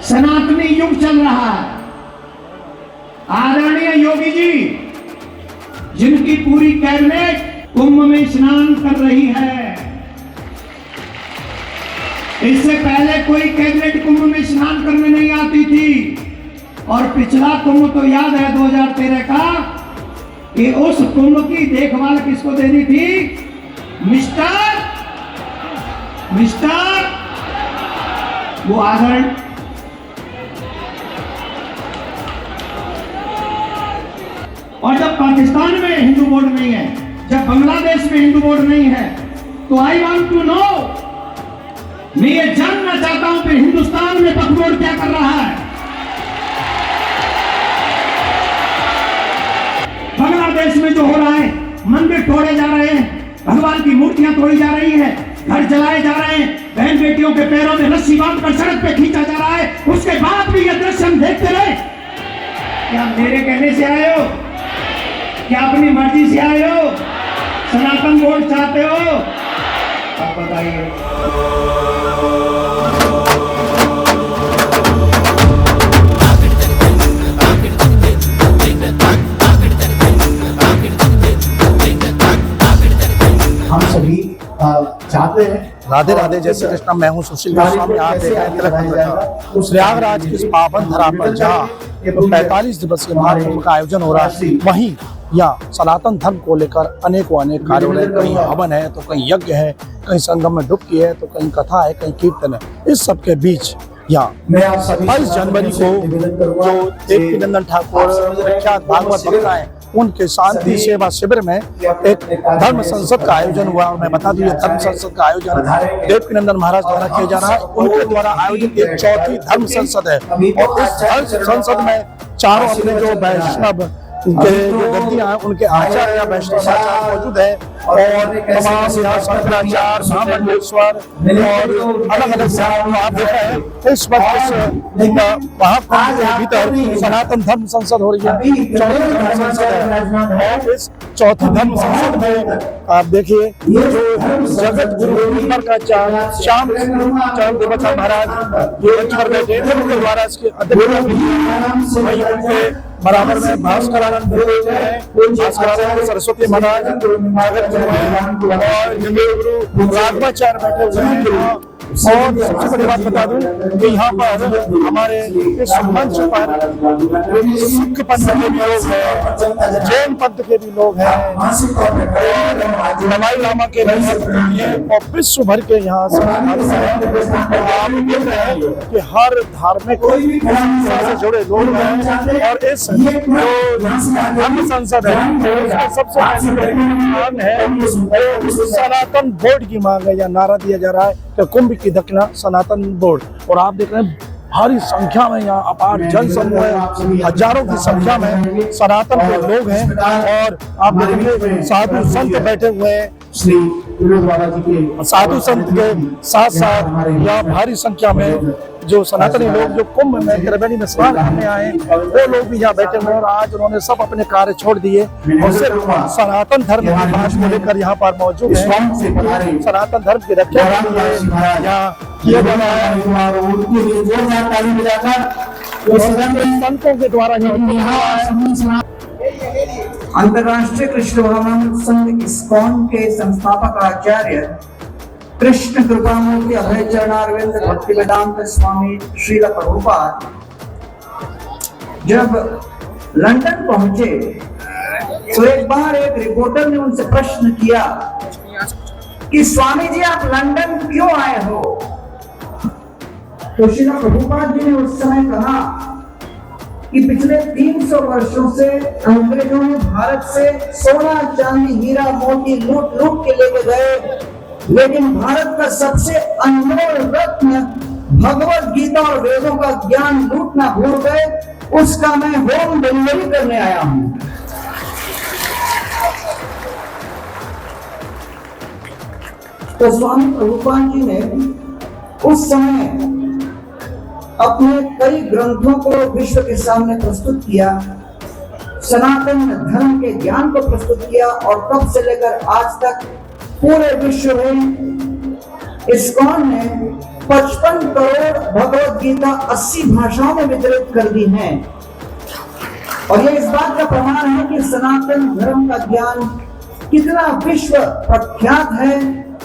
सनातनी युग चल रहा है। आदरणीय योगी जी, जिनकी पूरी कैबिनेट कुंभ में स्नान कर रही है, इससे पहले कोई कैबिनेट कुंभ में स्नान करने नहीं आती थी। और पिछला कुंभ तो याद है 2013 का, कि उस कुंभ की देखभाल किसको देनी थी? मिस्टर वो आदरण और जब पाकिस्तान में हिंदू बोर्ड नहीं है, जब बांग्लादेश में हिंदू बोर्ड नहीं है, तो आई वांट टू नो, मैं ये जानना चाहता हूं कि हिंदुस्तान में वक्फ बोर्ड क्या कर रहा है। बांग्लादेश में जो हो रहा है, मंदिर तोड़े जा रहे हैं, भगवान की मूर्तियां तोड़ी जा रही है, घर जलाए जा रहे हैं, बहन बेटियों के पैरों में रस्सी बांधकर सड़क पे खींचा जा रहा है, उसके बाद भी ये दृश्य हम देखते रहे। क्या मेरे कहने से आए हो? क्या अपनी मर्जी से आए हो? सनातन बोर्ड चाहते हो? आप बताइए। हम सभी चाहते हैं। राधे राधे, जय श्री कृष्ण। मैं हूँ सुशील गोस्वामी। आप देख रहे हैं प्रयागराज की इस पावन धरा पर जहाँ 45 दिवसीय महाकुंभ का आयोजन हो रहा है, वहीं यहाँ सनातन धर्म को लेकर अनेक कार्य हो रहे हैं। कहीं हवन है तो कहीं यज्ञ है, कहीं संगम में डुबकी है तो कहीं कथा है, कहीं कीर्तन है। इस सब के बीच यहाँ 22 जनवरी को जो देवकीनंदन ठाकुर प्रख्यात भागवत वक्ता है, उनके शांति सेवा शिविर में एक धर्म संसद का आयोजन हुआ। और मैं बता दूं, ये धर्म संसद का आयोजन देवकीनंदन महाराज द्वारा किया जा रहा है। उनके द्वारा आयोजित एक चौथी धर्म संसद है। और इस धर्म संसद में चारों अपने जो वैष्णव के जो गद्दियां हैं, उनके आचार्य वैष्णवाचार्य मौजूद है। और तमाम यहाँ शंकराचार्य, महामंडलेश्वर और अलग अलग आप देख रहे हैं। इस वक्त महाकुंभ के भीतर सनातन धर्म संसद हो रही है, चौथी धर्म संसद है। और इस चौथी धर्म संसद में आप देखिए, जो जगत गुरु का श्याम चरण देवता महाराज जो पर बैठे थे, उनके द्वारा इसके अध्यक्ष बराबर में भास्करानंद सरस्वती महाराज और गुरु राघवाचार्य बैठे हुए हैं। और सबसे बड़ी बात बता दूं कि यहाँ पर हमारे इस मंच पर सिख पंथ के भी लोग हैं, जैन पंथ के भी लोग हैं, दलाई लामा के भी हैं और विश्व भर के यहाँ से आप देख रहे हैं कि हर धार्मिक से जुड़े लोग हैं। और इस जो धर्म संसद है, उसका सबसे महत्वपूर्ण है सनातन बोर्ड की मांग है। या नारा दिया जा रहा है कि कुंभ की दक्षिणा सनातन बोर्ड। और आप देख रहे हैं भारी संख्या में यहाँ अपार जन समूह है, हजारों की संख्या में सनातन के लोग हैं। और आप देखेंगे साधु संत बैठे हुए हैं, साधु संत के साथ साथ यहाँ भारी संख्या में जो सनातनी लोग जो कुंभ में त्रिवेणी में स्नान करने आए, वो लोग भी यहाँ बैठे हुए हैं। और आज उन्होंने सब अपने कार्य छोड़ दिए और सिर्फ सनातन धर्म की बात को लेकर यहाँ पर मौजूद है। सनातन धर्म की रक्षा यहाँ किया जा रहा है। संतों के द्वारा अंतर्राष्ट्रीय कृष्ण भगवान संघ इस्कॉन के संस्थापक आचार्य कृष्ण कृपामूर्ति अभय चरणारविंद भक्तिवेदांत स्वामी श्रील प्रभुपाद जब लंदन पहुंचे तो एक बार एक रिपोर्टर ने उनसे प्रश्न किया कि स्वामी जी आप लंदन क्यों आए हो? तो श्रील प्रभुपाद जी ने उस समय कहा कि पिछले 300 वर्षों से अंग्रेजों ने भारत से सोना चांदी हीरा मोती लूट के लेके गए, लेकिन भारत का सबसे अनमोल रत्न भगवत गीता और वेदों का ज्ञान लूटना भूल गए। उसका मैं होम डिलीवरी करने आया हूं। तो स्वामी प्रभुपाद जी ने उस समय अपने कई ग्रंथों को विश्व के सामने प्रस्तुत किया, सनातन धर्म के ज्ञान को प्रस्तुत किया। और तब से लेकर आज तक पूरे विश्व में इस्कॉन ने 55 करोड़ भगवत गीता 80 भाषाओं में वितरित कर दी है। और यह इस बात का प्रमाण है कि सनातन धर्म का ज्ञान कितना विश्व प्रख्यात है,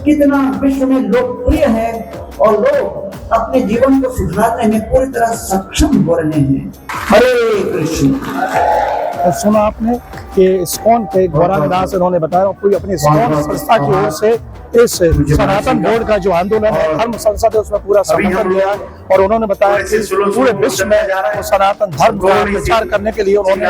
कितना विश्व में लोकप्रिय है और लोग अपने जीवन को सुधारने में पूरी तरह सक्षम हो रहे हैं। हरे कृष्ण। और सुना आपने कि इस्कॉन के गौरांगदास इन्होंने बताया और पूरी अपनी इस्कॉन संस्था की ओर से इस सनातन बोर्ड का जो आंदोलन है, धर्म संसद है, उसमें पूरा समर्थन दिया है। और उन्होंने बताया कि पूरे विश्व में वो सनातन धर्म को प्रचार करने के लिए उन्होंने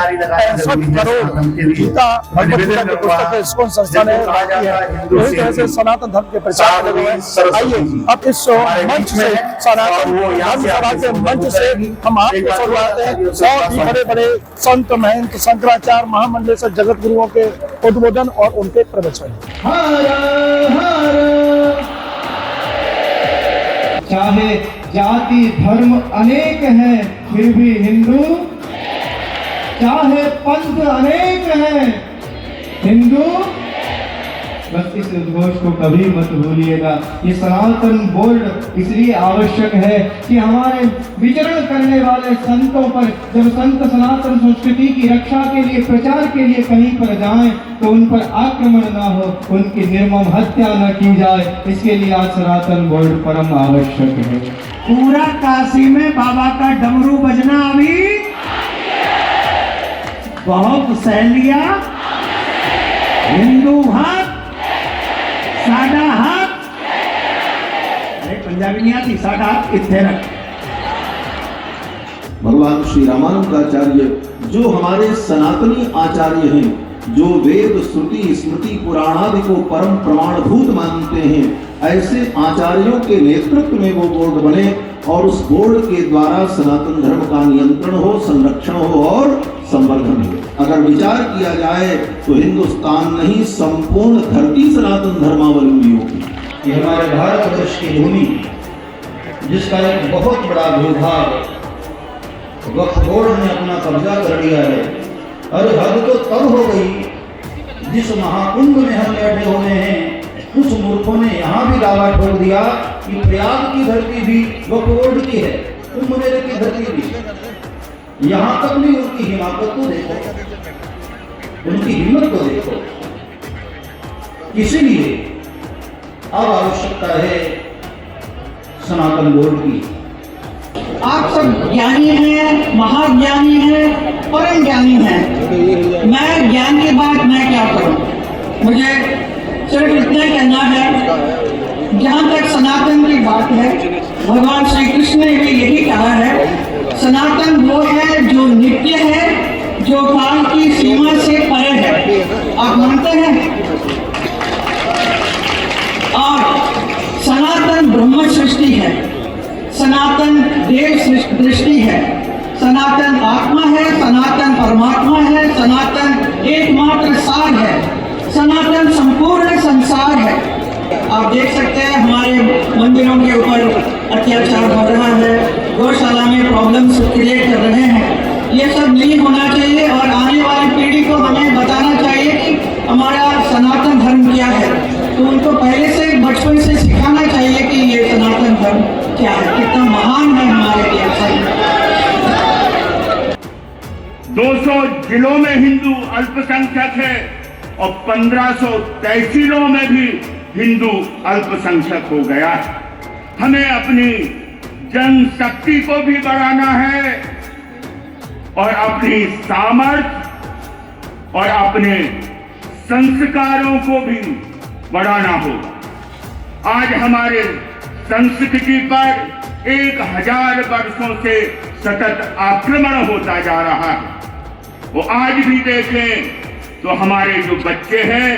65 करोड़ गीता भगवत गीता की पुस्तकें इस्कॉन संस्था ने बांटी है। इसी तरह से सनातन धर्म के प्रचार में लगे हैं। आइए अब इस मंच से, सनातन धर्म सभा के मंच से हम आपको सुनवाते हैं बहुत ही बड़े बड़े संत महंत शंकराचार्य महामंडल से जगत गुरुओं के उद्बोधन और उनके प्रवचन। चाहे जाति धर्म अनेक हैं फिर भी हिंदू, चाहे पंथ अनेक हैं हिंदू। बस इस उद्घोष को कभी मत भूलिएगा। ये सनातन बोर्ड इसलिए आवश्यक है कि हमारे विचरण करने वाले संतों पर जब संत सनातन संस्कृति की रक्षा के लिए, प्रचार के लिए कहीं पर जाएं तो उन पर आक्रमण ना हो, उनकी निर्मम हत्या न की जाए। इसके लिए आज सनातन बोर्ड परम आवश्यक है। पूरा काशी में बाबा का डमरू बजना अभी बहुत सह लिया। हिंदू हाथ साडा हाथ, अरे पंजाबी नहीं आती, साडा हाथ कितने रख। भगवान श्री रामानुजाचार्य जो हमारे सनातनी आचार्य हैं, जो वेद श्रुति स्मृति पुराणादि को परम प्रमाणभूत मानते हैं, ऐसे आचार्यों के नेतृत्व में वो बोर्ड बने और उस बोर्ड के द्वारा सनातन धर्म का नियंत्रण हो, संरक्षण हो और संवर्धन हो। अगर विचार किया जाए तो हिंदुस्तान नहीं, संपूर्ण धरती सनातन धर्मावलंबी होगी। ये हमारे भारतवर्ष की भूमि, जिसका एक बहुत बड़ा भूभाग वक्फ बोर्ड ने अपना कब्जा कर लिया है। और हद तो तब हो गई जिस महाकुंभ में हम बैठे हुए हैं, कुछ मूर्खों ने यहाँ भी दावा ठोक दिया कि प्रयाग की धरती भी वक्फ बोर्ड की है, कुंभ मेले की धरती भी। यहाँ तक भी उनकी हिमाकत को देखो, उनकी हिम्मत को देखो। इसीलिए अब आवश्यकता है सनातन बोर्ड की। आप सब ज्ञानी हैं, महाज्ञानी हैं, परम ज्ञानी हैं। मैं ज्ञान के बाद मैं क्या करूं? मुझे सिर्फ इतना कहना है, जहाँ तक सनातन की बात है, भगवान श्री कृष्ण ने भी यही कहा है, सनातन वो है जो नित्य है, जो काल की सीमा से परे है। आप मानते हैं? और सनातन ब्रह्म सृष्टि है, सनातन देव दृष्टि है, सनातन आत्मा है, सनातन परमात्मा है, सनातन एकमात्र सार है, सनातन संपूर्ण संसार है। आप देख सकते हैं हमारे मंदिरों के ऊपर अत्याचार हो रहा है, गौशाला में प्रॉब्लम्स क्रिएट कर रहे हैं। ये सब नहीं होना चाहिए और आने वाली पीढ़ी को हमें बताना चाहिए कि हमारा सनातन धर्म क्या है। तो उनको पहले से बचपन से सिखाना चाहिए कि ये सनातन धर्म क्या है, कितना महान है हमारे लिए। 200 जिलों में हिंदू अल्पसंख्यक है और 1500 तहसीलों में भी हिंदू अल्पसंख्यक हो गया है। हमें अपनी जनशक्ति को भी बढ़ाना है और अपनी सामर्थ्य और अपने संस्कारों को भी बढ़ाना होगा। आज हमारे संस्कृति पर 1000 वर्षों से सतत आक्रमण होता जा रहा है। वो आज भी देखें तो हमारे जो बच्चे हैं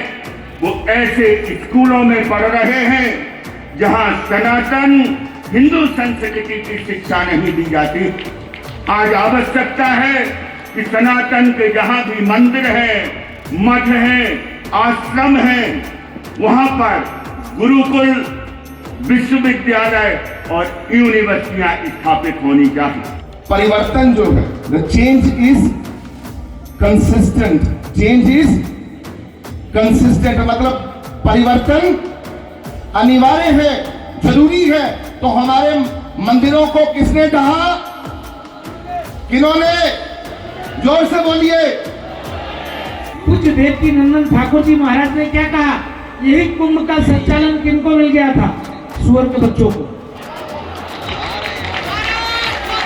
वो ऐसे स्कूलों में पढ़ रहे हैं जहां सनातन हिंदू संस्कृति की शिक्षा नहीं दी जाती। आज आवश्यकता है कि सनातन के जहां भी मंदिर है, मठ है, आश्रम है, वहां पर गुरुकुल, विश्वविद्यालय और यूनिवर्सिटियां स्थापित होनी चाहिए। परिवर्तन जो है, the change is consistent, change is consistent मतलब परिवर्तन अनिवार्य है, जरूरी है, तो हमारे मंदिरों को किसने कहा? किन्होंने? जोर से बोलिए। पूज्य देवकी नंदन ठाकुर जी महाराज ने क्या कहा? यही कुंभ का संचालन किनको मिल गया था? सुअर के बच्चों को।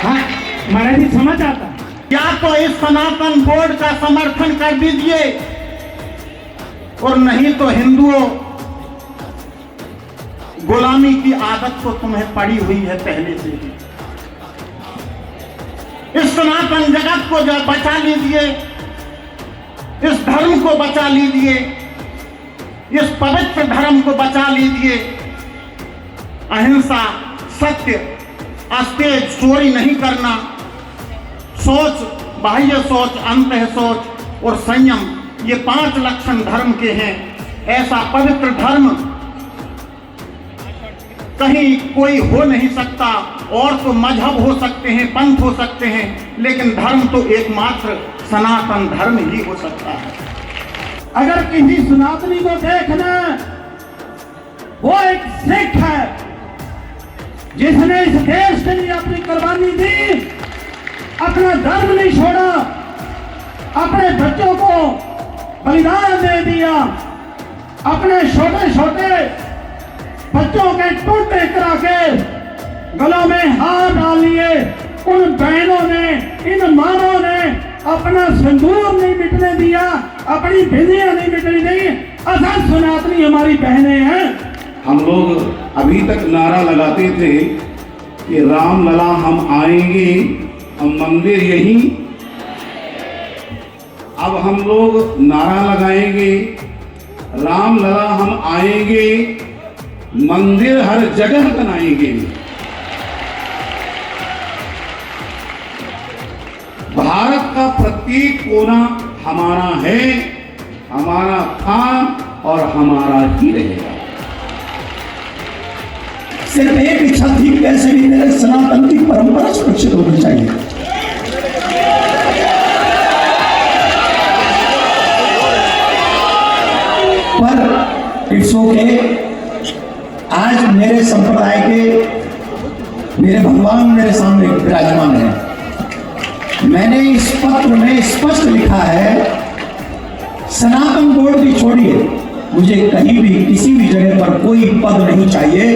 हाँ महाराज जी समझ आता। या तो इस सनातन बोर्ड का समर्थन कर दीजिए और नहीं तो हिंदुओं, गुलामी की आदत तो तुम्हें पड़ी हुई है पहले से ही। इस सनातन जगत को जो बचा लीजिए, इस धर्म को बचा लीजिए, इस पवित्र धर्म को बचा लीजिए। अहिंसा, सत्य, अस्तेज, चोरी नहीं करना, सोच, बाह्य सोच, अंतः सोच और संयम, ये 5 लक्षण धर्म के हैं। ऐसा पवित्र धर्म कहीं कोई हो नहीं सकता। और तो मजहब हो सकते हैं, पंथ हो सकते हैं, लेकिन धर्म तो एकमात्र सनातन धर्म ही हो सकता है। अगर किसी सनातनी को देखना, वो एक सिख है जिसने इस देश के लिए अपनी कुर्बानी दी, अपना धर्म नहीं छोड़ा, अपने बच्चों को बलिदान दे दिया, अपने छोटे छोटे बच्चों के टूटे करा के गलों में हार डाल लिए। उन बहनों ने, इन मानों ने अपना सिंदूर नहीं मिटने दिया, अपनी बिंदियां नहीं मिटने दी। असल सनातनी हमारी बहनें हैं। हम लोग अभी तक नारा लगाते थे कि राम लला हम आएंगे, हम मंदिर यहीं। अब हम लोग नारा लगाएंगे, राम लला हम आएंगे, मंदिर हर जगह बनाएंगे। भारत का प्रत्येक कोना हमारा है, हमारा था और हमारा ही रहेगा। सिर्फ एक इच्छा थी, कैसे भी मेरे सनातन की परंपरा सुरक्षित होनी चाहिए। पर इट्स ओके, आज मेरे संप्रदाय के मेरे भगवान मेरे सामने विराजमान है। मैंने इस पत्र में स्पष्ट लिखा है, सनातन बोर्ड भी छोड़िए, मुझे कहीं भी किसी भी जगह पर कोई पद नहीं चाहिए,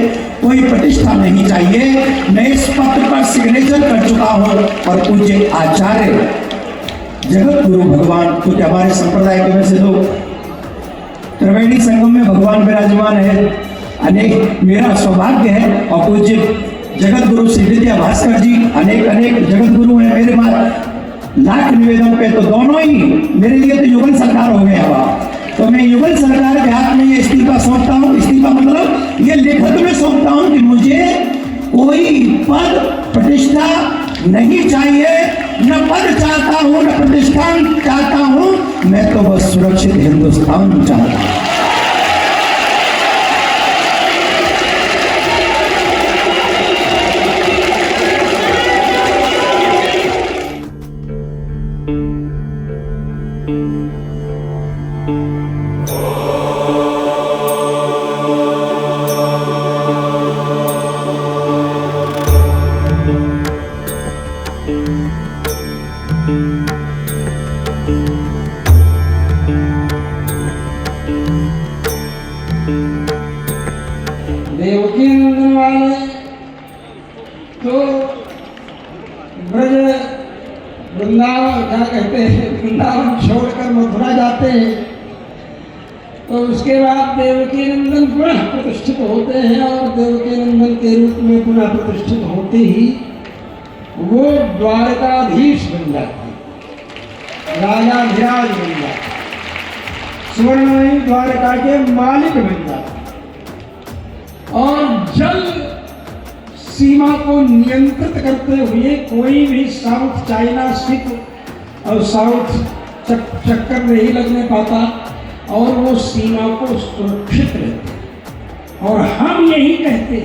कोई प्रतिष्ठा नहीं चाहिए। मैं इस पत्र पर सिग्नेचर कर चुका हूं और पूज्य आचार्य जगत गुरु भगवान, क्योंकि हमारे संप्रदाय के में से तो त्रिवेणी संगम में भगवान विराजमान है, अनेक मेरा सौभाग्य है। और पूज्य जगत गुरु श्री विद्या भास्कर जी, अनेक अनेक जगत गुरु हैं मेरे पास। लाख निवेदन पे तो दोनों ही मेरे लिए तो युगल सरकार हो गया हुआ। तो मैं युगल सरकार के हाथ में ये इस्तीफा सौंपता हूँ। इस्तीफा मतलब ये लिखित में सौंपता हूँ कि मुझे कोई पद प्रतिष्ठा नहीं चाहिए, न पद चाहता हूँ न प्रतिष्ठान चाहता हूँ, मैं तो बस सुरक्षित हिंदुस्तान चाहता हूँ। देवकी नंदन वाले तो ब्रज वृंदावन, क्या कहते हैं, वृंदावन छोड़कर मथुरा जाते हैं, तो उसके बाद देवकी नंदन पुनः प्रतिष्ठित होते हैं। और देवकी नंदन के रूप में पुनः प्रतिष्ठित होते ही वो द्वारकाधीश बन जाते, राजाधिराज बन जाते, स्वर्णमयी द्वारका के मालिक बन जाते। और जल सीमा को नियंत्रित करते हुए कोई भी साउथ चाइना स्थित और साउथ चक्कर नहीं लगने पाता और वो सीमा को सुरक्षित रहते। और हम यही कहते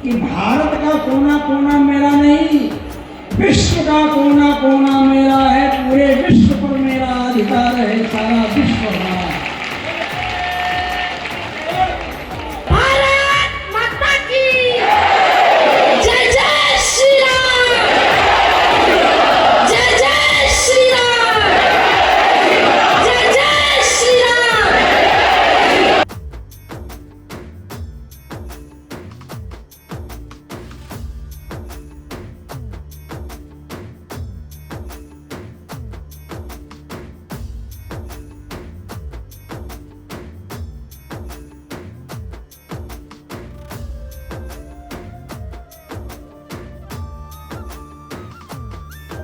कि भारत का कोना कोना मेरा नहीं, विश्व का कोना कोना मेरा है, पूरे विश्व पर मेरा अधिकार है, सारा विश्व हमारा है। भारत माता की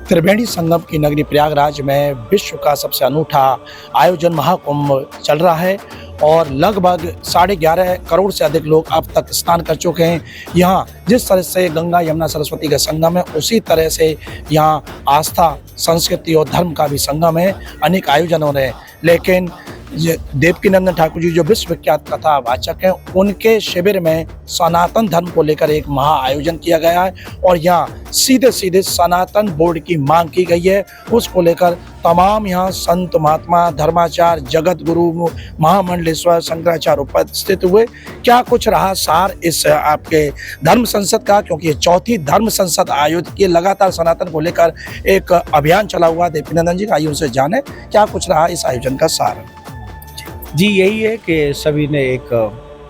त्रिवेणी संगम की नगरी प्रयागराज में विश्व का सबसे अनूठा आयोजन महाकुंभ चल रहा है और लगभग 11.5 करोड़ से अधिक लोग अब तक स्नान कर चुके हैं। यहाँ जिस तरह से गंगा यमुना सरस्वती का संगम है, उसी तरह से यहाँ आस्था, संस्कृति और धर्म का भी संगम है। अनेक आयोजन हो रहे हैं, लेकिन देवकीनंदन ठाकुर जी जो विश्वविख्यात कथावाचक हैं, उनके शिविर में सनातन धर्म को लेकर एक महा आयोजन किया गया है और यहाँ सीधे सीधे सनातन बोर्ड की मांग की गई है। उसको लेकर तमाम यहाँ संत महात्मा, धर्माचार्य, जगत गुरु, महामंडलेश्वर, शंकराचार्य उपस्थित हुए। क्या कुछ रहा सार इस आपके धर्म संसद का, क्योंकि ये चौथी धर्म संसद आयोजित की, लगातार सनातन को लेकर एक अभियान चला हुआ। देवकीनंदन जी, आइए उनसे जाने क्या कुछ रहा इस आयोजन का सार। जी, यही है कि सभी ने एक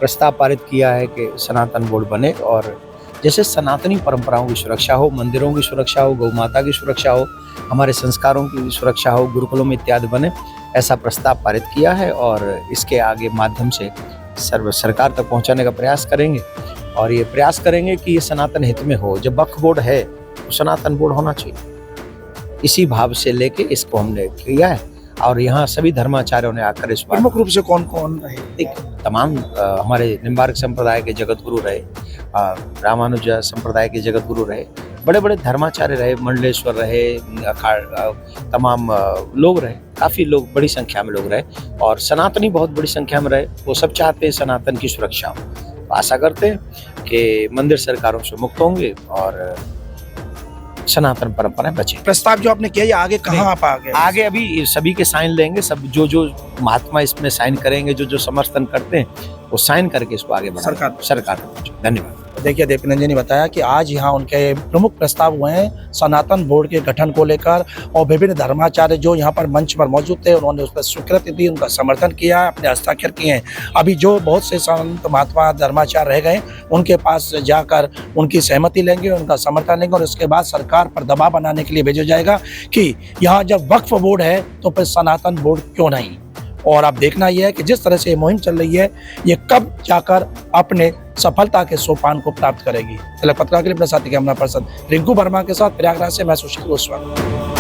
प्रस्ताव पारित किया है कि सनातन बोर्ड बने और जैसे सनातनी परंपराओं की सुरक्षा हो, मंदिरों की सुरक्षा हो, गौ माता की सुरक्षा हो, हमारे संस्कारों की सुरक्षा हो, गुरुकुलों में इत्यादि बने, ऐसा प्रस्ताव पारित किया है और इसके आगे माध्यम से सरकार तक पहुंचाने का प्रयास करेंगे और ये प्रयास करेंगे कि ये सनातन हित में हो। जब वक्फ बोर्ड है तो सनातन बोर्ड होना चाहिए, इसी भाव से लेके इसको हमने किया है और यहाँ सभी धर्माचार्यों ने आकर इस प्रमुख रूप से कौन कौन रहे? तमाम हमारे निम्बार्क संप्रदाय के जगत गुरु रहे, रामानुज संप्रदाय के जगत गुरु रहे, बड़े बड़े धर्माचार्य रहे, मंडलेश्वर रहे, तमाम लोग रहे, काफ़ी लोग, बड़ी संख्या में लोग रहे और सनातनी बहुत बड़ी संख्या में रहे। वो सब चाहते हैं सनातन की सुरक्षा हो। तो आशा करते हैं कि मंदिर सरकारों से मुक्त होंगे और सनातन परंपराएं बचे। प्रस्ताव जो आपने किया ये आगे कहाँ आप आगे अभी सभी के साइन लेंगे, सब जो महात्मा इसमें साइन करेंगे, जो समर्थन करते हैं वो साइन करके इसको आगे बढ़ा सरकार तक। धन्यवाद। देखिए, देवकीनंदन जी ने बताया कि आज यहाँ उनके प्रमुख प्रस्ताव हुए हैं सनातन बोर्ड के गठन को लेकर और विभिन्न धर्माचार्य जो यहाँ पर मंच पर मौजूद थे, उन्होंने उस पर स्वीकृति दी, उनका समर्थन किया, अपने हस्ताक्षर किए हैं। अभी जो बहुत से संत महात्मा धर्माचार्य रह गए, उनके पास जाकर उनकी सहमति लेंगे, उनका समर्थन लेंगे और उसके बाद सरकार पर दबाव बनाने के लिए भेजा जाएगा कि यहाँ जब वक्फ बोर्ड है तो फिर सनातन बोर्ड क्यों नहीं। और अब देखना यह है कि जिस तरह से ये मुहिम चल रही है, ये कब जाकर अपने सफलता के सोपान को प्राप्त करेगी। पत्रकार के लिए अपने साथी कैमरा पर्सन रिंकू वर्मा के साथ प्रयागराज से मैं सुशील गोस्वामी।